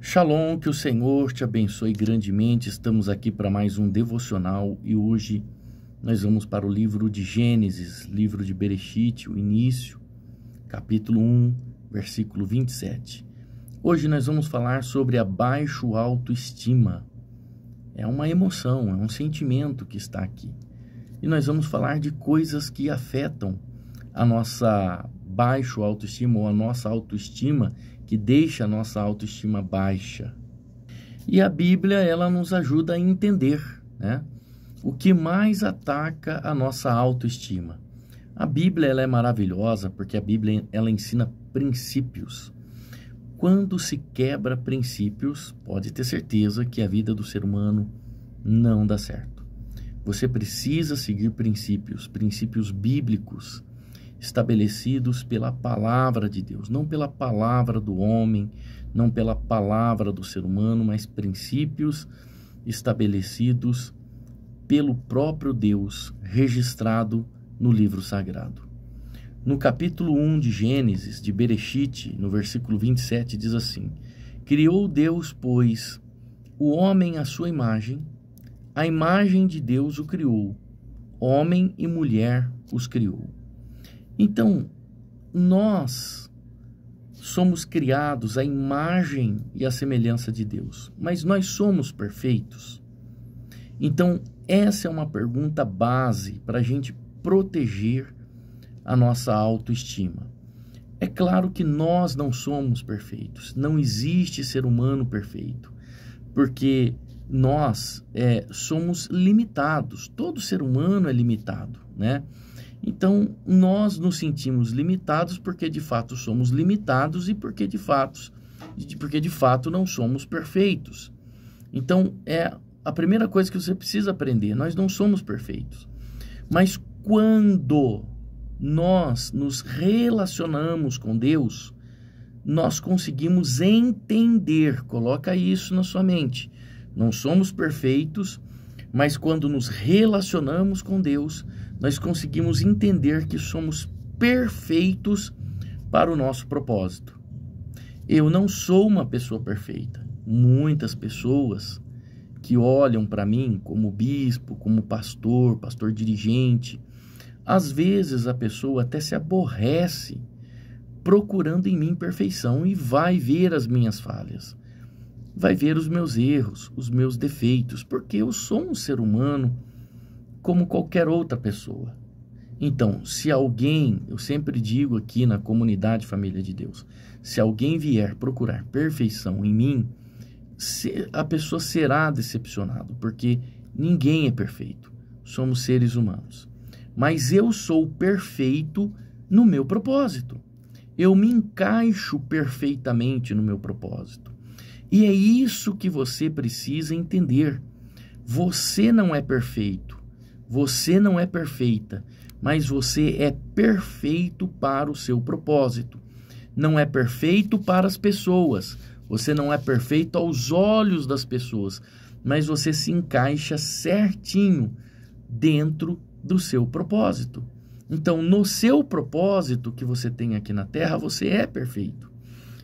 Shalom, que o Senhor te abençoe grandemente. Estamos aqui para mais um devocional e hoje nós vamos para o livro de Gênesis, livro de Bereshit, o início, capítulo 1, versículo 27. Hoje nós vamos falar sobre a baixa autoestima. É uma emoção, é um sentimento que está aqui. E nós vamos falar de coisas que afetam a nossa baixa autoestima ou a nossa autoestima, que deixa a nossa autoestima baixa. E a Bíblia, ela nos ajuda a entender, né, o que mais ataca a nossa autoestima. A Bíblia, ela é maravilhosa porque a Bíblia, ela ensina princípios. Quando se quebra princípios, pode ter certeza que a vida do ser humano não dá certo. Você precisa seguir princípios bíblicos, estabelecidos pela palavra de Deus, não pela palavra do homem, não pela palavra do ser humano, mas princípios estabelecidos pelo próprio Deus, registrado no livro sagrado. No capítulo 1 de Gênesis, de Bereshit, no versículo 27, diz assim: Criou Deus, pois, o homem à sua imagem, a imagem de Deus o criou, homem e mulher os criou. Então, nós somos criados à imagem e à semelhança de Deus, mas nós somos perfeitos? Então, essa é uma pergunta base para a gente proteger a nossa autoestima. É claro que nós não somos perfeitos, não existe ser humano perfeito, porque nós somos limitados, todo ser humano é limitado, né? Então, nós nos sentimos limitados porque de fato somos limitados e porque de fato não somos perfeitos. Então, é a primeira coisa que você precisa aprender: nós não somos perfeitos. Mas quando nós nos relacionamos com Deus, nós conseguimos entender, coloca isso na sua mente, não somos perfeitos, mas quando nos relacionamos com Deus, nós conseguimos entender que somos perfeitos para o nosso propósito. Eu não sou uma pessoa perfeita. Muitas pessoas que olham para mim como bispo, como pastor dirigente, às vezes a pessoa até se aborrece procurando em mim perfeição e vai ver as minhas falhas, vai ver os meus erros, os meus defeitos, porque eu sou um ser humano como qualquer outra pessoa. Então, se alguém, eu sempre digo aqui na comunidade Família de Deus, se alguém vier procurar perfeição em mim, a pessoa será decepcionada, porque ninguém é perfeito, somos seres humanos. Mas eu sou perfeito no meu propósito, eu me encaixo perfeitamente no meu propósito. E é isso que você precisa entender. Você não é perfeito, você não é perfeita, mas você é perfeito para o seu propósito. Não é perfeito para as pessoas, você não é perfeito aos olhos das pessoas, mas você se encaixa certinho dentro do seu propósito. Então, no seu propósito que você tem aqui na Terra, você é perfeito.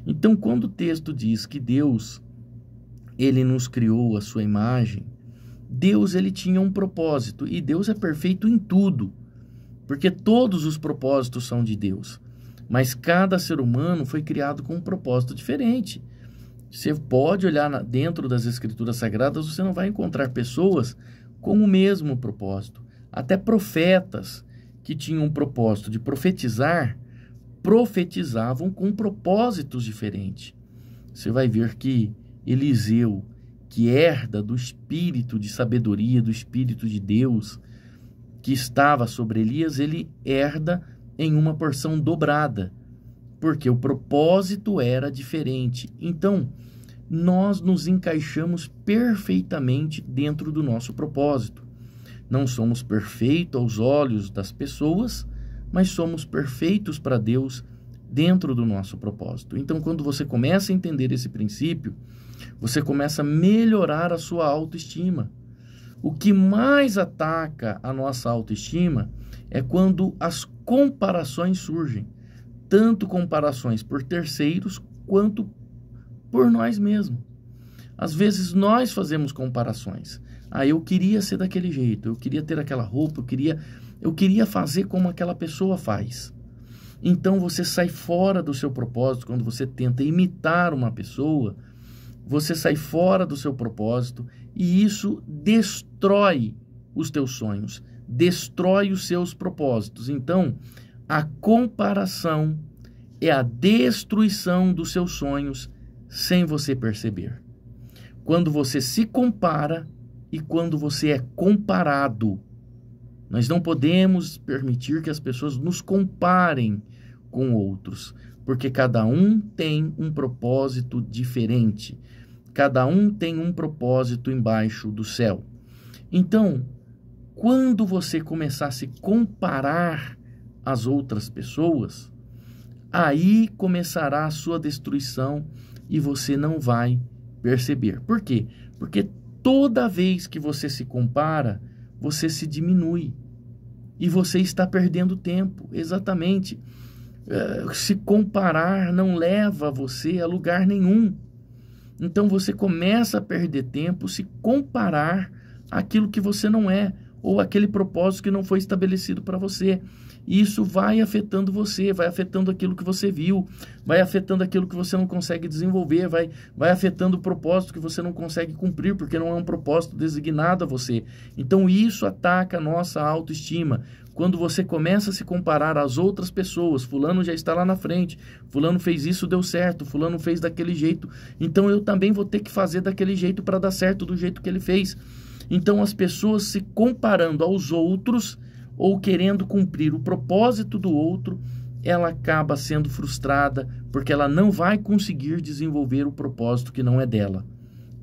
Então, quando o texto diz que Deus, ele nos criou à sua imagem, Deus, ele tinha um propósito, e Deus é perfeito em tudo, porque todos os propósitos são de Deus, mas cada ser humano foi criado com um propósito diferente. Você pode olhar dentro das Escrituras Sagradas, você não vai encontrar pessoas com o mesmo propósito. Até profetas que tinham um propósito de profetizar, profetizavam com propósitos diferentes. Você vai ver que Eliseu, que herda do espírito de sabedoria, do espírito de Deus, que estava sobre Elias, ele herda em uma porção dobrada, porque o propósito era diferente. Então, nós nos encaixamos perfeitamente dentro do nosso propósito. Não somos perfeitos aos olhos das pessoas, mas somos perfeitos para Deus dentro do nosso propósito. Então, quando você começa a entender esse princípio, você começa a melhorar a sua autoestima. O que mais ataca a nossa autoestima é quando as comparações surgem, tanto comparações por terceiros quanto por nós mesmos. Às vezes nós fazemos comparações. Eu queria ser daquele jeito, eu queria ter aquela roupa, eu queria fazer como aquela pessoa faz. Então você sai fora do seu propósito quando você tenta imitar uma pessoa, você sai fora do seu propósito e isso destrói os teus sonhos, destrói os seus propósitos. Então, a comparação é a destruição dos seus sonhos sem você perceber. Quando você se compara e quando você é comparado, nós não podemos permitir que as pessoas nos comparem com outros, porque cada um tem um propósito diferente, cada um tem um propósito embaixo do céu. Então, quando você começar a se comparar às outras pessoas, aí começará a sua destruição e você não vai perceber. Por quê? Porque toda vez que você se compara, você se diminui e você está perdendo tempo. Exatamente. Se comparar não leva você a lugar nenhum. Então você começa a perder tempo se comparar àquilo que você não é, ou aquele propósito que não foi estabelecido para você. E isso vai afetando você, vai afetando aquilo que você viu, vai afetando aquilo que você não consegue desenvolver, vai afetando o propósito que você não consegue cumprir, porque não é um propósito designado a você. Então isso ataca a nossa autoestima. Quando você começa a se comparar às outras pessoas, fulano já está lá na frente, fulano fez isso, deu certo, fulano fez daquele jeito, então eu também vou ter que fazer daquele jeito para dar certo do jeito que ele fez. Então as pessoas se comparando aos outros ou querendo cumprir o propósito do outro, ela acaba sendo frustrada porque ela não vai conseguir desenvolver o propósito que não é dela.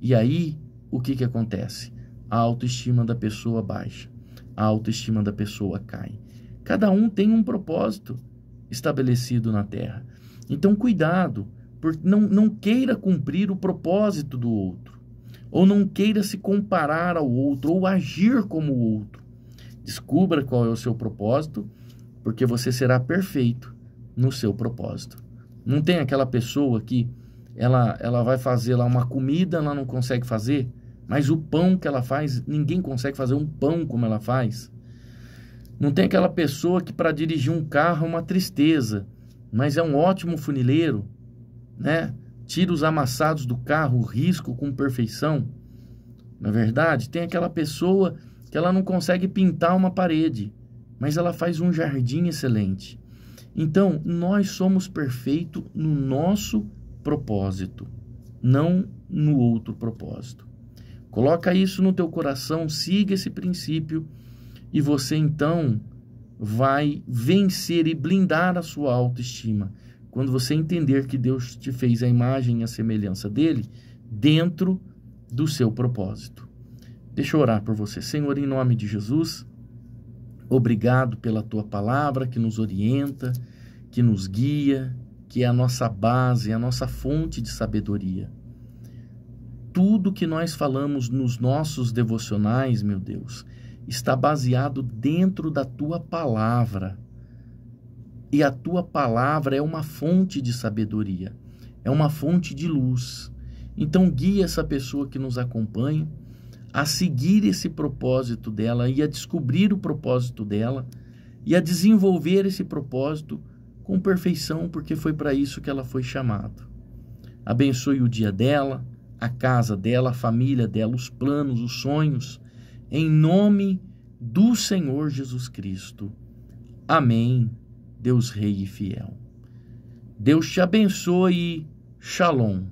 E aí, o que acontece? A autoestima da pessoa baixa, a autoestima da pessoa cai. Cada um tem um propósito estabelecido na Terra. Então, cuidado, não queira cumprir o propósito do outro, ou não queira se comparar ao outro, ou agir como o outro. Descubra qual é o seu propósito, porque você será perfeito no seu propósito. Não tem aquela pessoa que ela vai fazer lá uma comida, ela não consegue fazer, mas o pão que ela faz, ninguém consegue fazer um pão como ela faz. Não tem aquela pessoa que para dirigir um carro é uma tristeza, mas é um ótimo funileiro, né? Tira os amassados do carro, risco com perfeição. Na verdade, tem aquela pessoa que ela não consegue pintar uma parede, mas ela faz um jardim excelente. Então, nós somos perfeitos no nosso propósito, não no outro propósito. Coloca isso no teu coração, siga esse princípio e você então vai vencer e blindar a sua autoestima. Quando você entender que Deus te fez a imagem e a semelhança dele dentro do seu propósito. Deixa eu orar por você. Senhor, em nome de Jesus, obrigado pela tua palavra que nos orienta, que nos guia, que é a nossa base, a nossa fonte de sabedoria. Tudo que nós falamos nos nossos devocionais, meu Deus, está baseado dentro da tua palavra. E a tua palavra é uma fonte de sabedoria, é uma fonte de luz. Então guia essa pessoa que nos acompanha a seguir esse propósito dela e a descobrir o propósito dela e a desenvolver esse propósito com perfeição, porque foi para isso que ela foi chamada. Abençoe o dia dela, a casa dela, a família dela, os planos, os sonhos, em nome do Senhor Jesus Cristo. Amém, Deus Rei e Fiel. Deus te abençoe. Shalom.